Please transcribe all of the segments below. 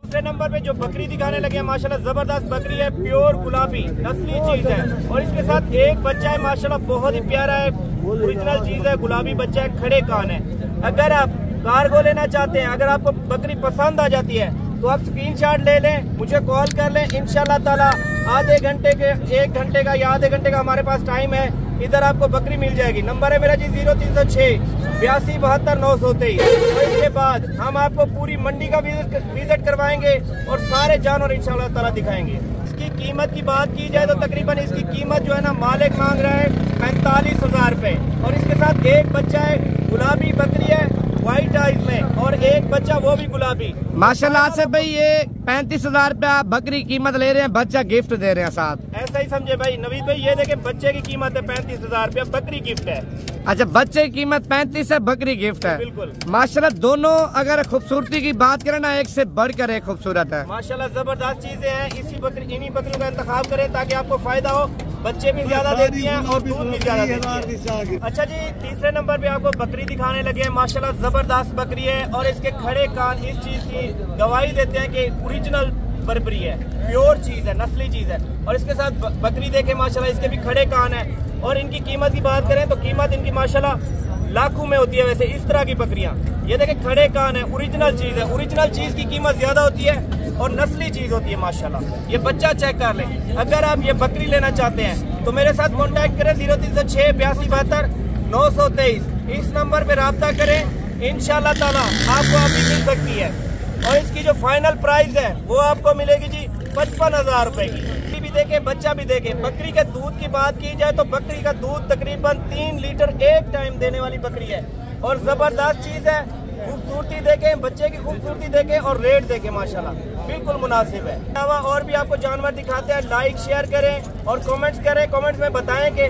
दूसरे नंबर पे जो बकरी दिखाने लगे हैं माशाल्लाह जबरदस्त बकरी है, प्योर गुलाबी नस्ली चीज है और इसके साथ एक बच्चा है माशाल्लाह बहुत ही प्यारा है, ओरिजिनल चीज है, गुलाबी बच्चा है, खड़े कान है। अगर आप कार्गो लेना चाहते हैं, अगर आपको बकरी पसंद आ जाती है तो आप स्क्रीनशॉट ले लें, मुझे कॉल कर लें, इंशाल्लाह ताला आधे घंटे के 1 घंटे का या आधे घंटे का हमारे पास टाइम है, इधर आपको बकरी मिल जाएगी। नंबर है मेरा जी 0306 82 72 923। तो इसके बाद हम आपको पूरी मंडी का विजिट करवाएंगे और सारे जानवर इंशाल्लाह ताला दिखाएंगे। इसकी कीमत की बात की जाए तो तकरीबन इसकी कीमत जो है ना मालिक मांग रहा है 45,000 रुपए और इसके साथ एक बच्चा है, गुलाबी बकरी है व्हाइट आइज में और एक बच्चा वो भी गुलाबी। माशाल्लाह आसिफ भाई ये 35,000 रुपया बकरी कीमत ले रहे हैं, बच्चा गिफ्ट दे रहे हैं साथ। ऐसा ही समझे भाई नवीद भाई, ये देखे बच्चे की कीमत है 35,000 रुपया, बकरी गिफ्ट है। अच्छा बच्चे की कीमत 35 है, बकरी गिफ्ट है। बिल्कुल माशाल्लाह दोनों अगर खूबसूरती की बात करें ना एक से बढ़कर एक खूबसूरत है। माशाल्लाह जबरदस्त चीजें हैं, इन्हीं बकरियों का इंतखाब करें ताकि आपको फायदा हो। बच्चे भी ज्यादा देती हैं और दूध भी ज्यादा देती है। अच्छा जी तीसरे नंबर पे आपको बकरी दिखाने लगे हैं, माशाल्लाह जबरदस्त बकरी है और इसके खड़े कान इस चीज की गवाही देते हैं कि ओरिजिनल बर्बरी है, प्योर चीज है, नस्ली चीज है। और इसके साथ बकरी देखे माशाल्लाह इसके भी खड़े कान है और इनकी कीमत की बात करें तो कीमत इनकी माशाल्लाह लाखों में होती है। वैसे इस तरह की बकरियां ये देखे खड़े कान है, ओरिजिनल चीज है, ओरिजिनल चीज की कीमत ज्यादा होती है और नस्ली चीज होती है माशाल्लाह। ये बच्चा चेक कर लें। अगर आप ये बकरी लेना चाहते हैं तो मेरे साथ कांटेक्ट करें 0306 82 72 923। इस नंबर पे राब्ता करें, इंशाल्लाह ताला आपको अभी मिल सकती है और इसकी जो फाइनल प्राइस है वो आपको मिलेगी जी 55,000 रुपए की। भी देखें बच्चा भी देखें। बकरी के दूध की बात की जाए तो बकरी का दूध तकरीबन 3 लीटर एक टाइम देने वाली बकरी है और जबरदस्त चीज है। खूबसूरती देखें, बच्चे की खूबसूरती देखें और रेट देखें माशाल्लाह बिल्कुल मुनासिब है। अलावा और भी आपको जानवर दिखाते हैं, लाइक शेयर करें और कमेंट्स करें, कमेंट्स में बताएं कि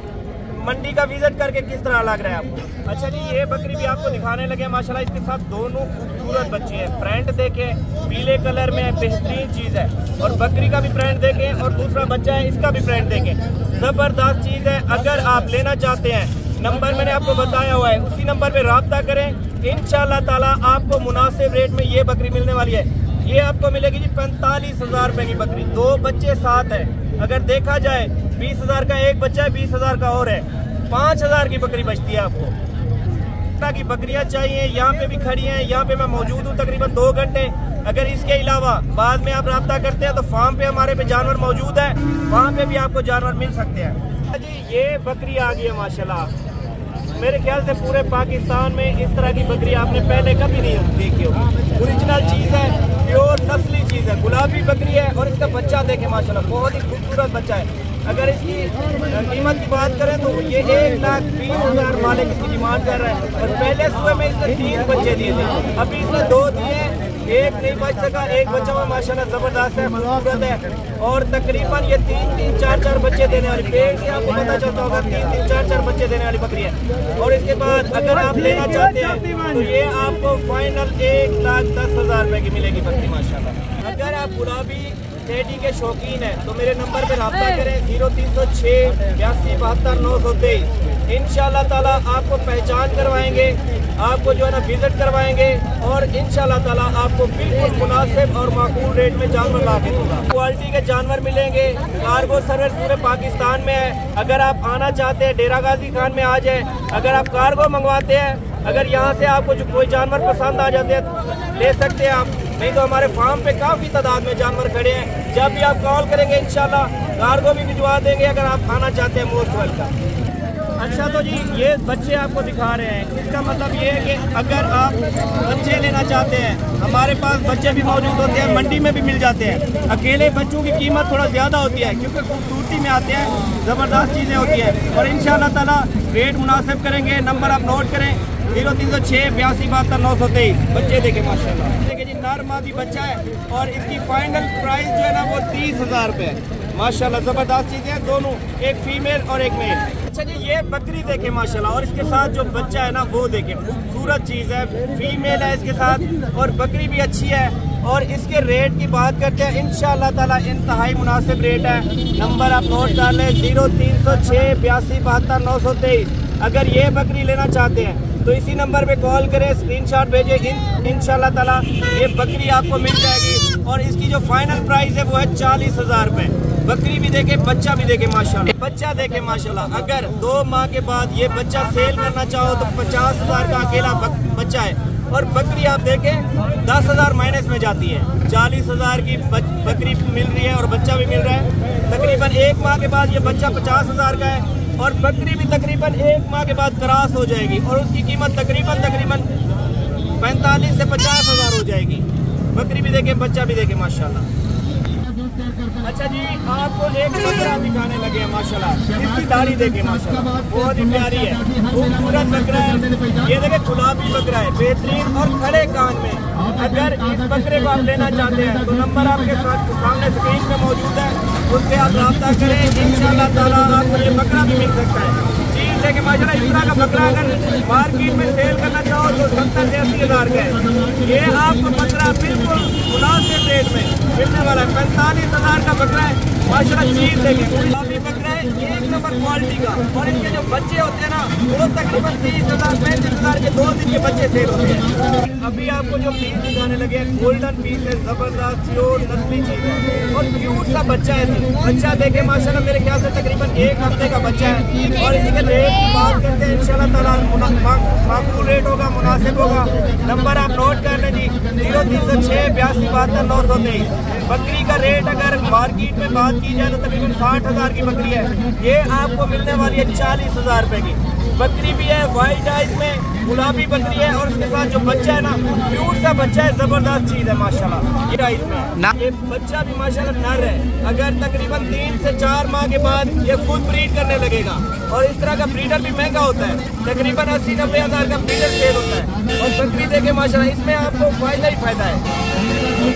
मंडी का विजिट करके किस तरह लग रहा है आपको। अच्छा जी ये बकरी भी आपको दिखाने लगे माशाल्लाह, इसके साथ दोनों खूबसूरत बच्चे हैं। प्रिंट देखें पीले कलर में बेहतरीन चीज है और बकरी का भी प्रिंट देखें और दूसरा बच्चा है इसका भी प्रिंट देखें, जबरदस्त चीज है। अगर आप लेना चाहते हैं नंबर मैंने आपको बताया हुआ है, उसी नंबर पे राब्ता करें, इंशाल्लाह ताला आपको मुनासिब रेट में ये बकरी मिलने वाली है। ये आपको मिलेगी जी 45,000 रुपए की बकरी, 2 बच्चे साथ है। अगर देखा जाए 20,000 का एक बच्चा है, 20,000 का और है, 5,000 की बकरी बचती है आपको। की बकरियां चाहिए यहाँ पे भी खड़ी हैं, यहाँ पे मैं मौजूद हूँ तकरीबन 2 घंटे। अगर इसके अलावा बाद में आप राब्ता करते हैं तो फार्म पे हमारे पे जानवर मौजूद है, वहाँ पे भी आपको जानवर मिल सकते हैं। जी ये बकरी आ गई है माशाल्लाह, मेरे ख्याल से पूरे पाकिस्तान में इस तरह की बकरी आपने पहले कभी नहीं देखी होगी। ओरिजिनल चीज है, प्योर नस्ली चीज है, गुलाबी बकरी है और इसका बच्चा देखे माशाल्लाह बहुत ही खूबसूरत बच्चा है। अगर इसकी कीमत की बात करें तो ये 1,20,000 मालिक इसकी डिमांड कर रहा है और पहले सुबह में इसने 3 बच्चे दिए थे, अभी इसने 2 दिए, एक नहीं बच सका, एक बच्चा हुआ माशाल्लाह जबरदस्त है, खूबसूरत है और तकरीबन ये 3-3, 4-4 बच्चे देने वाली, पेड़ से आपको पता चलता होगा 3-3, 4-4 बच्चे देने वाली बकरी है। और इसके बाद अगर आप लेना चाहते हैं तो ये आपको फाइनल 1,10,000 रुपए की मिलेगी बकरी माशाल्लाह। अगर आप गुलाबी टेडी के शौकीन है तो मेरे नंबर पे राब्ता करें 0306 82 72 923। इंशाल्लाह ताला आपको पहचान करवाएंगे, आपको जो है ना विजिट करवाएंगे और इंशाल्लाह ताला आपको बिल्कुल मुनासिब और माकूल रेट में जानवर ला के दूंगा। क्वालिटी के जानवर मिलेंगे। कार्गो सर्विस पूरे पाकिस्तान में है। अगर आप आना चाहते हैं डेरा गाजी खान में आ जाए। अगर आप कार्गो मंगवाते हैं, अगर यहाँ से आपको जो कोई जानवर पसंद आ जाते हैं ले सकते हैं आप, नहीं तो हमारे फार्म पे काफी तादाद में जानवर खड़े हैं। जब भी आप कॉल करेंगे इंशाल्लाह कार्गो भी भिजवा देंगे। अगर आप आना चाहते हैं मोस्ट वेलकम। अच्छा तो जी ये बच्चे आपको दिखा रहे हैं, इसका मतलब ये है कि अगर आप बच्चे लेना चाहते हैं हमारे पास बच्चे भी मौजूद होते हैं, मंडी में भी मिल जाते हैं। अकेले बच्चों की कीमत थोड़ा ज़्यादा होती है क्योंकि खूबसूरती में आते हैं, ज़बरदस्त चीज़ें होती हैं और इंशाल्लाह ताला रेट मुनासिब करेंगे। नंबर आप नोट करें 0306 82 72 923। बच्चे देखें माशाल्लाह, देखिए जी नर मादी बच्चा है और इसकी फाइनल प्राइस जो है ना वो 30,000 रुपये है माशाल्लाह। ज़बरदस्त चीज़ें हैं दोनों, एक फीमेल और एक मेल। अच्छा जी ये बकरी देखे माशाल्लाह और इसके साथ जो बच्चा है ना वो देखे, खूबसूरत चीज़ है, फीमेल है इसके साथ और बकरी भी अच्छी है। और इसके रेट की बात करते हैं इंशाल्लाह ताला इंतहाई मुनासिब रेट है। नंबर आप नोट कर लें 0306 82 72 923। अगर ये बकरी लेना चाहते हैं तो इसी नंबर पे कॉल करें, स्क्रीनशॉट भेजें, इंशाल्लाह ताला ये बकरी आपको मिल जाएगी। और इसकी जो फाइनल प्राइस है वो है 40,000 रुपए। बकरी भी देखे, बच्चा भी देखे माशाल्लाह, बच्चा देखे माशाल्लाह। अगर 2 माह के बाद ये बच्चा सेल करना चाहो तो 50,000 का अकेला बच्चा है। और बकरी आप देखें 10,000 माइनस में जाती है। 40,000 की बकरी मिल रही है और बच्चा भी मिल रहा है। तकरीबन 1 माह के बाद ये बच्चा 50,000 का है और बकरी भी तकरीबन 1 माह के बाद क्रॉस हो जाएगी और उसकी कीमत तकरीबन 45 से 50,000 हो जाएगी। बकरी भी देखे, बच्चा भी देखे माशाल्लाह। अच्छा जी, आपको एक बकरा दिखाने लगे हैं माशाल्लाह। इसकी दाढ़ी देखे माशाल्लाह, बहुत ही प्यारी है, खूबसूरत बकरा है। ये देखे गुलाबी बकरा है, बेहतरीन और खड़े कान में। अगर इस बकरे को आप लेना चाहते हैं तो नंबर आपके सामने स्क्रीन पे मौजूद है, उससे आप रब्ता करें। इंशाअल्लाह ताला आपको ये बकरा भी मिल सकता है। चीज देखे माशाल्लाह, इस तरह का बकरा अगर मार्केट में सेल करना चाहो तो 70 से 80,000 का है। ये आपको बकरा बिल्कुल मुनासिब रेट में मिलने वाला है। 45,000 का बकरा है माशाल्लाह। चीज देखें, गुलाबी बकरा है, 1 नंबर क्वालिटी का। और इसके जो बच्चे होते हैं ना वो तकरीबन 30,000 35,000 के 2 दिन के बच्चे सेल होते हैं। अभी आपको जो पीस दिखाने लगे हैं गोल्डन पीस है, जबरदस्त प्योर नस्ली चीज है और क्यूट सा बच्चा है। बच्चा देखे माशाल्लाह, मेरे ख्याल से तकरीबन 1 हफ्ते का बच्चा है। और इसी के रेट की बात करते हैं, इंशाल्लाह ताला माकूल रेट होगा, मुनासिब होगा। नंबर आप नोट कर लें जी, 0306 82 72 923। बकरी का रेट अगर मार्केट में बात की जाए तो तकरीबन 60,000 की बकरी है। ये आपको मिलने वाली है 40,000 रुपए की। बकरी भी है वाइट आइज में, गुलाबी बकरी है और उसके साथ जो बच्चा है ना क्यूट सा बच्चा है, जबरदस्त चीज है माशाल्लाह। ये आइज में ये बच्चा भी माशाल्लाह नर है। अगर तकरीबन 3 से 4 माह के बाद ये खुद ब्रीड करने लगेगा और इस तरह का ब्रीडर भी महंगा होता है, तकरीबन 80-90 हज़ार का ब्रीडर सेल होता है। और बकरी देखे माशाल्लाह, इसमें आपको फायदा ही फायदा है।